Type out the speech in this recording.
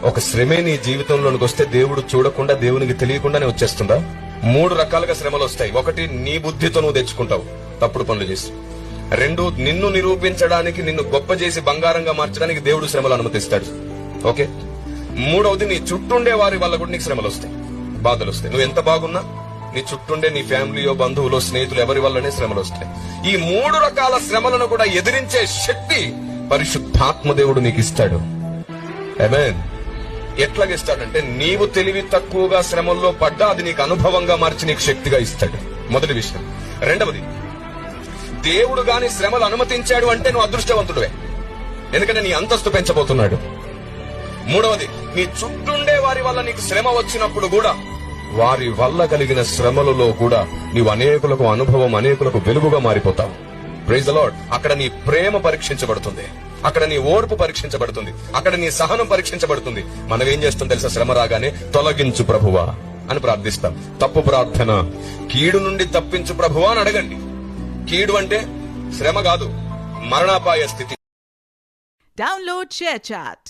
ఒక శ్రమే నీ జీవితంలోనికి వస్తే దేవుడు చూడకుండా, దేవునికి తెలియకుండానే వచ్చేస్తుందా? 3 రకాలుగా శ్రమలు వస్తాయి. ఒకటి, నీ బుద్ధితో నువ్వు తెచ్చుకుంటావు తప్పుడు పనులు చేసి. 2, నిన్ను నిరూపించడానికి, నిన్ను గొప్ప చేసి బంగారంగా మార్చడానికి దేవుడు శ్రమలు అనుమతిస్తాడు. ఓకే. 3వది, నీ చుట్టుండే వారి వల్ల కూడా నీకు శ్రమలు వస్తాయి, బాధలు వస్తాయి. నువ్వు ఎంత బాగున్నా నీ చుట్టుండే నీ ఫ్యామిలీయో, బంధువులో, స్నేహితులు ఎవరి వల్లనే శ్రమలు వస్తాయి. ఈ 3 రకాల శ్రమలను కూడా ఎదిరించే శక్తి పరిశుద్ధాత్మ దేవుడు నీకు ఇస్తాడు. ఆమేన్. ఎట్లాగిస్తాడంటే, నీవు తెలివి తక్కువగా శ్రమల్లో పడ్డా అది నీకు అనుభవంగా మార్చి నీకు శక్తిగా ఇస్తాడు. మొదటి విషయం. 2వది, దేవుడు గాని శ్రమలు అనుమతించాడు అంటే నువ్వు అదృష్టవంతుడివే, ఎందుకంటే నీ అంతస్తు పెంచబోతున్నాడు. 3వది, నీ చుట్టుండే వారి వల్ల నీకు శ్రమ వచ్చినప్పుడు కూడా, వారి వల్ల కలిగిన శ్రమలలో కూడా నీవు అనేకులకు అనుభవం, అనేకులకు వెలుగుగా మారిపోతావు. Praise the lord. అక్కడ నీ ప్రేమ పరీక్షించబడుతుంది, అక్కడ నీ ఓర్పు పరీక్షించబడుతుంది, అక్కడ నీ సహనం పరీక్షించబడుతుంది. మనం ఏం చేస్తాం తెలుసా? శ్రమ రాగానే తొలగించు ప్రభువా అని ప్రార్థిస్తాం. తప్పు ప్రార్థన. కీడు నుండి తప్పించు ప్రభువా అని అడగండి. కీడు అంటే శ్రమ కాదు, మరణాపాయ స్థితి. Download ShareChat.